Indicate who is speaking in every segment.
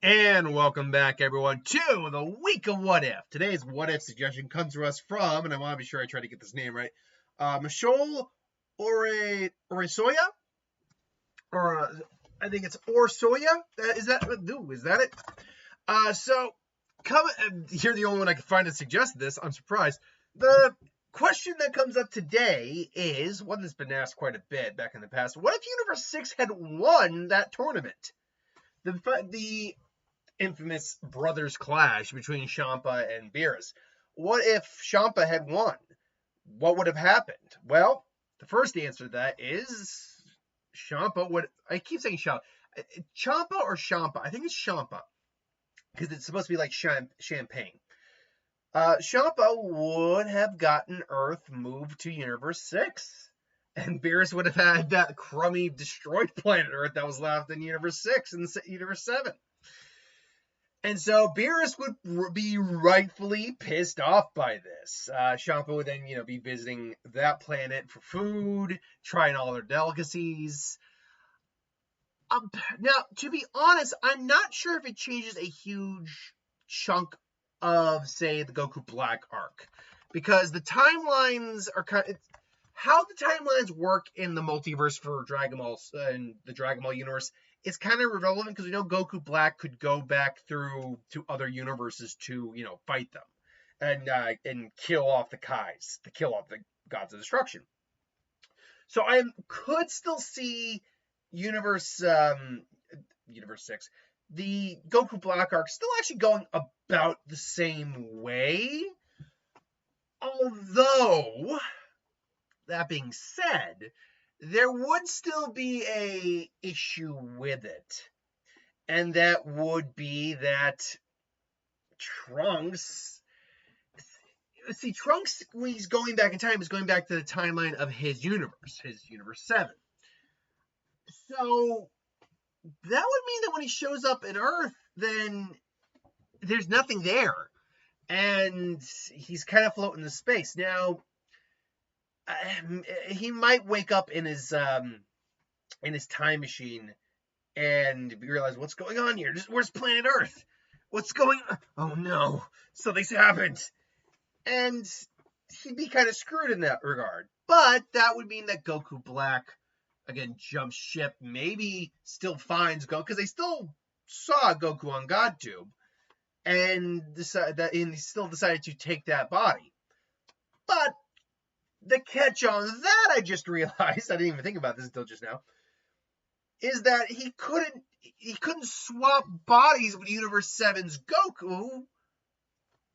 Speaker 1: And welcome back, everyone, to the week of What If. Today's What If suggestion comes to us from, and I want to be sure I try to get this name right, Michelle Orisoya, or I think it's Orsoya. Is that it? You're the only one I can find that suggested this. I'm surprised. The question that comes up today is one that's been asked quite a bit back in the past. What if Universe 6 had won that tournament? The infamous brothers clash between Champa and Beerus. What if Champa had won? What would have happened? Well, the first answer to that is Champa would. I keep saying Champa. Champa or Champa? I think it's Champa because it's supposed to be like champagne. Champa would have gotten Earth moved to Universe 6. And Beerus would have had that crummy, destroyed planet Earth that was left in Universe 6 and Universe 7. And so Beerus would be rightfully pissed off by this. Champa would then, be visiting that planet for food, trying all their delicacies. Now, to be honest, I'm not sure if it changes a huge chunk of, say, the Goku Black arc. Because the timelines are how the timelines work in the multiverse for Dragon Ball and the Dragon Ball universe is kind of irrelevant because we know Goku Black could go back through to other universes to, fight them and kill off the Kais, to kill off the Gods of Destruction. So I could still see Universe 6, the Goku Black arc still actually going about the same way. Although, that being said, there would still be a issue with it. And that would be that Trunks, when he's going back in time, is going back to the timeline of his Universe 7. So, that would mean that when he shows up in Earth, then there's nothing there. And he's kind of floating in space. Now, he might wake up in his time machine and realize what's going on here. Where's planet Earth? What's going on? Oh no, something's happened. And he'd be kind of screwed in that regard. But that would mean that Goku Black, again, jumps ship, maybe still finds Goku, because they still saw Goku on GodTube, and he still decided to take that body. But the catch on that, I just realized, I didn't even think about this until just now, is that he couldn't swap bodies with Universe 7's Goku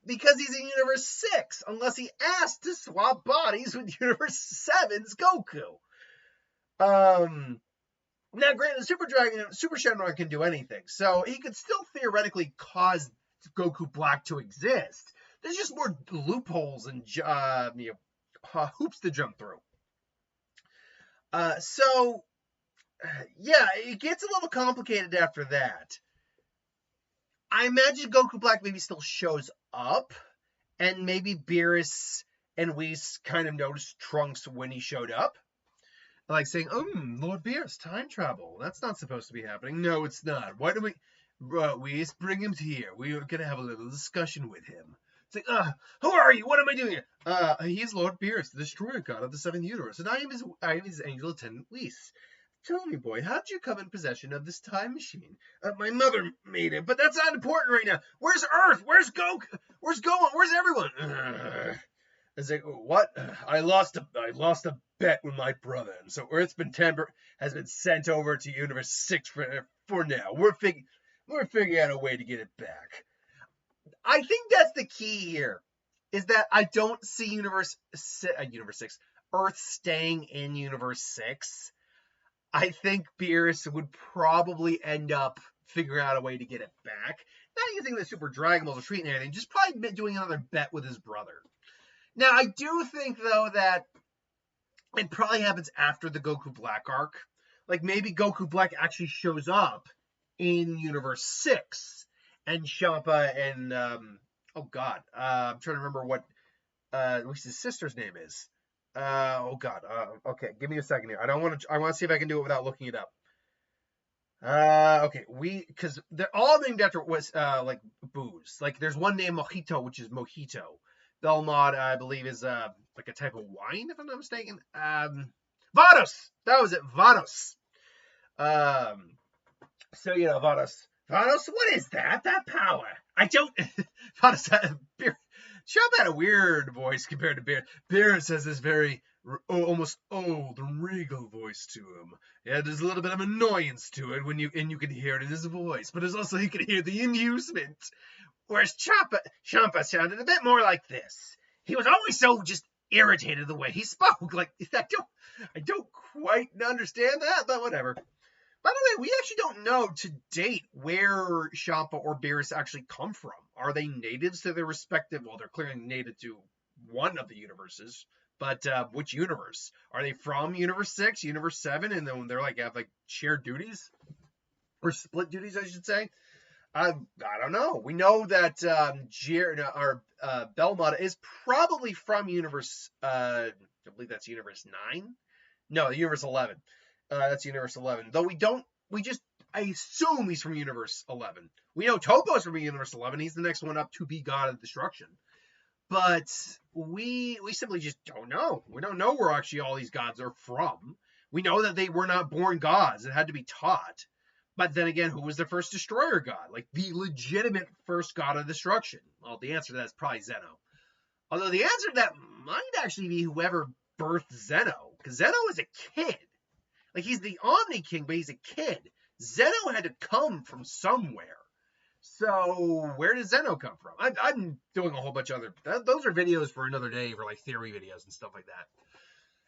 Speaker 1: because he's in Universe 6, unless he asked to swap bodies with Universe 7's Goku. Now, granted, Super Shenron can do anything, so he could still theoretically cause Goku Black to exist. There's just more loopholes and hoops to jump through. It gets a little complicated after that. I imagine Goku Black maybe still shows up, and maybe Beerus and Whis kind of noticed Trunks when he showed up. Like saying, Lord Beerus, time travel. That's not supposed to be happening. No, it's not. Why do we... Whis, bring him here. We're going to have a little discussion with him. It's like, who are you? What am I doing here? He's Lord Beerus, the destroyer god of the seventh universe, and I am his angel attendant, Whis. Tell me, boy, how'd you come in possession of this time machine? My mother made it, but that's not important right now. Where's Earth? Where's Goku? Where's Gohan? Where's everyone? It's like, what? I lost a bet with my brother, and so Earth's has been sent over to Universe 6 for now. We're figuring out a way to get it back. I think that's the key here, is that I don't see Universe 6, Earth staying in Universe 6. I think Beerus would probably end up figuring out a way to get it back. Not using the Super Dragon Balls or treating anything, just probably doing another bet with his brother. Now, I do think, though, that it probably happens after the Goku Black arc. Like, maybe Goku Black actually shows up in Universe 6, and Champa and, I'm trying to remember what his sister's name is. Okay, give me a second here. I want to see if I can do it without looking it up. Okay, because they're all named after was like booze. Like there's one named Mojito, which is Mojito. Belmont, I believe, is like a type of wine, if I'm not mistaken. Vados. That was it. Vados. Um, so Vados. Vados, what is that? That power? I don't. Vados. Beer. Trump had a weird voice compared to Beer. Beerus has this very almost old and regal voice to him. Yeah, there's a little bit of annoyance to it when you can hear it in his voice, but there's also you can hear the amusement. Whereas Champa sounded a bit more like this. He was always so just irritated the way he spoke. Like I don't quite understand that, but whatever. By the way, we actually don't know to date where Champa or Beerus actually come from. Are they natives to their respective? Well, they're clearly native to one of the universes, but which universe? Are they from Universe 6, Universe 7, and then they're like have like shared duties or split duties, I should say? I don't know. We know that Belmont is probably from Universe. I believe that's Universe 9. No, Universe 11. That's Universe 11. Though I assume he's from Universe 11. We know Topo's from Universe 11. He's the next one up to be God of Destruction. But we simply just don't know. We don't know where actually all these gods are from. We know that they were not born gods. It had to be taught. But then again, who was the first destroyer god? Like the legitimate first god of destruction? Well, the answer to that is probably Zeno. Although the answer to that might actually be whoever birthed Zeno. Because Zeno is a kid. Like, he's the Omni King, but he's a kid. Zeno had to come from somewhere. So, where does Zeno come from? I'm doing a whole bunch of other... Those are videos for another day, for, like, theory videos and stuff like that.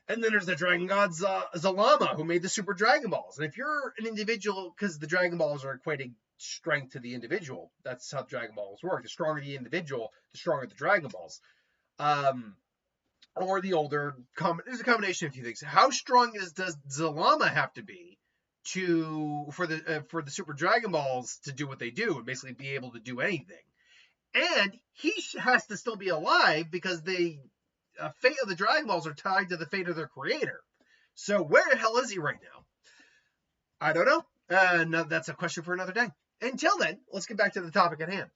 Speaker 1: And then there's the Dragon God Zalama, who made the Super Dragon Balls. And if you're an individual... Because the Dragon Balls are equating strength to the individual. That's how Dragon Balls work. The stronger the individual, the stronger the Dragon Balls. Or the older, there's a combination of a few things. How strong does Zalama have to be for the Super Dragon Balls to do what they do and basically be able to do anything? And he has to still be alive because the fate of the Dragon Balls are tied to the fate of their creator. So where the hell is he right now? I don't know. No, that's a question for another day. Until then, let's get back to the topic at hand.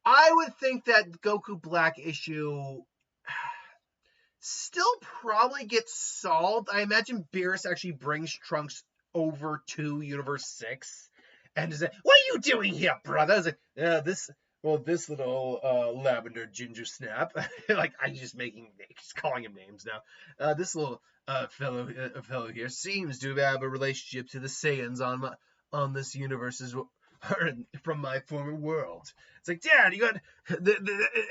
Speaker 1: I would think that Goku Black issue still probably gets solved. I imagine Beerus actually brings Trunks over to Universe 6 and is like, "What are you doing here, brother?" I was like, this little lavender ginger snap. Like, I'm just calling him names now. This little fellow here seems to have a relationship to the Saiyans on this universe from my former world. It's like, Dad, you got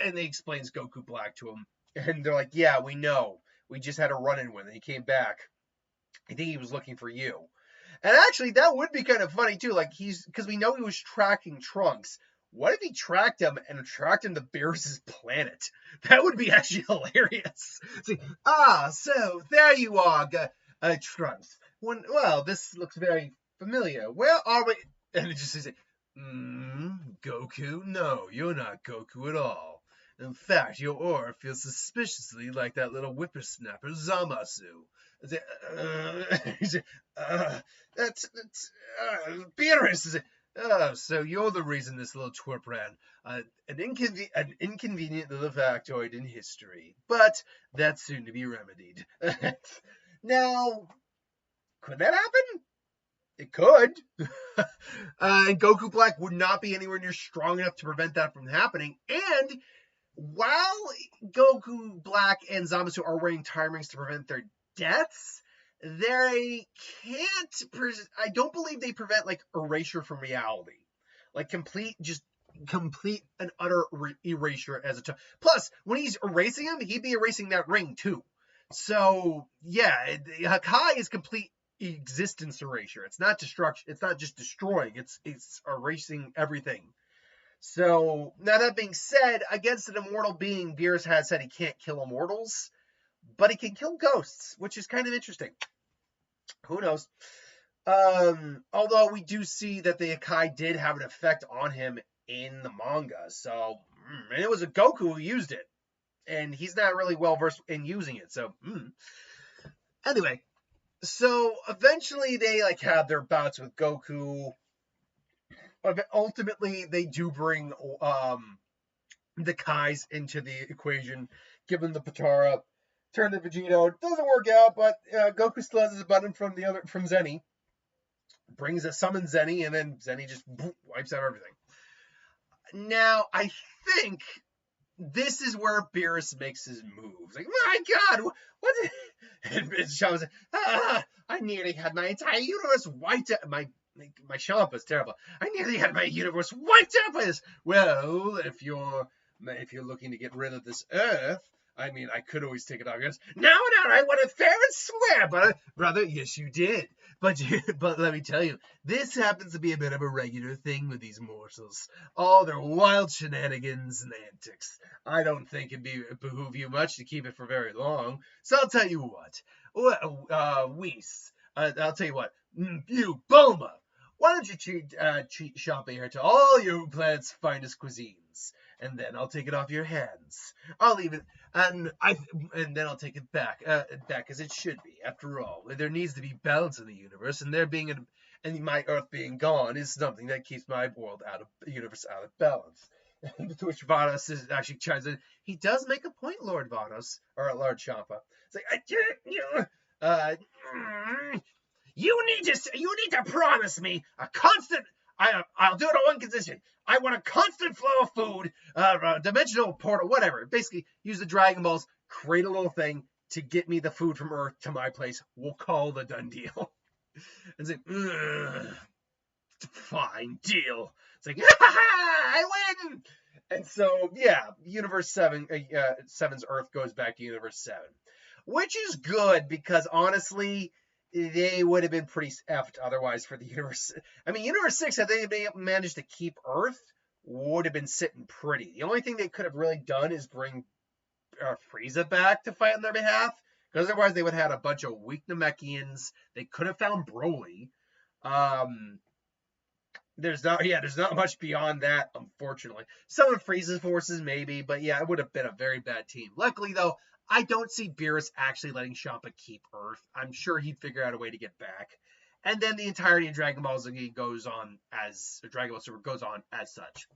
Speaker 1: and he explains Goku Black to him. And they're like, yeah, we know. We just had a run-in with him. He came back. I think he was looking for you. And actually, that would be kind of funny, too. Like, because we know he was tracking Trunks. What if he tracked him and tracked him to Beerus' planet? That would be actually hilarious. So there you are, Trunks. Well, this looks very familiar. Where are we? And it just says, Goku? No, you're not Goku at all. In fact, your aura feels suspiciously like that little whippersnapper Zamasu. That's Beerus. So you're the reason this little twerp ran. An inconvenient little factoid in history. But that's soon to be remedied. Now, could that happen? It could. And Goku Black would not be anywhere near strong enough to prevent that from happening. And while Goku Black and Zamasu are wearing time rings to prevent their deaths, they can't. I don't believe they prevent like erasure from reality, like complete and utter erasure as a. Plus, when he's erasing him, he'd be erasing that ring too. So yeah, Hakai is complete existence erasure. It's not destruction. It's not just destroying. It's erasing everything. So, now that being said, against an immortal being, Beerus has said he can't kill immortals, but he can kill ghosts, which is kind of interesting. Who knows? Although we do see that the Hakai did have an effect on him in the manga, so, and it was a Goku who used it, and he's not really well versed in using it, so, Anyway, so eventually they, like, have their bouts with Goku. ultimately they do bring the Kais into the equation, given the Potara turn to Vegito. It doesn't work out, but Goku still has his button from Zenny. Summons Zenny, and then Zenny just wipes out everything. Now, I think this is where Beerus makes his moves. Like, my God, what? And Shampa's like, I nearly had my entire universe wiped out. My Shampa's terrible. I nearly had my universe wiped out by this. Well, if you're looking to get rid of this Earth, I mean, I could always take it off. Goes, no, I went in fair and square, brother. Yes, you did. But let me tell you, this happens to be a bit of a regular thing with these mortals. All their wild shenanigans and antics. I don't think it'd behoove you much to keep it for very long. So I'll tell you what. Whis, I'll tell you what. You, Bulma, why don't you treat Champa here to all your planet's finest cuisines? And then I'll take it off your hands. I'll leave it, and then I'll take it back as it should be. After all, there needs to be balance in the universe, and and my Earth being gone is something that keeps my world universe out of balance. To which Vados actually chimes in. He does make a point, Lord Vados, or Lord Champa. It's like you need to promise me a constant. I'll do it on one condition. I want a constant flow of food, dimensional portal, whatever. Basically, use the Dragon Balls, create a little thing to get me the food from Earth to my place. We'll call it a done deal. And say, fine deal. It's like, I win. And so, yeah, Universe 7's Earth goes back to Universe 7, which is good because honestly, they would have been pretty effed otherwise for the Universe. I mean, Universe 6, had they managed to keep Earth, would have been sitting pretty. The only thing they could have really done is bring Frieza back to fight on their behalf, because otherwise they would have had a bunch of weak Namekians. They could have found Broly. There's not much beyond that, unfortunately. Some of Frieza's forces, maybe, but yeah, it would have been a very bad team. Luckily, though, I don't see Beerus actually letting Champa keep Earth. I'm sure he'd figure out a way to get back. And then the entirety of Dragon Ball Z goes on Dragon Ball Super goes on as such.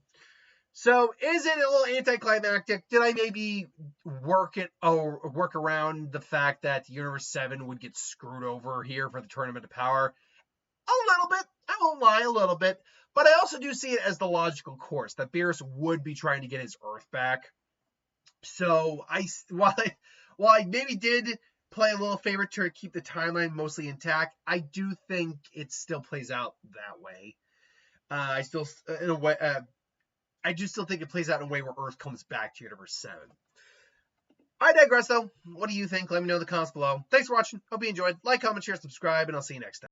Speaker 1: So is it a little anticlimactic? Did I maybe work around the fact that Universe 7 would get screwed over here for the Tournament of Power? A little bit. I won't lie, a little bit. But I also do see it as the logical course that Beerus would be trying to get his Earth back. So while I maybe did play a little favor to keep the timeline mostly intact, I do think it still plays out that way. I do still think it plays out in a way where Earth comes back to Universe 7. I digress, though. What do you think? Let me know in the comments below. Thanks for watching. Hope you enjoyed. Like, comment, share, subscribe, and I'll see you next time.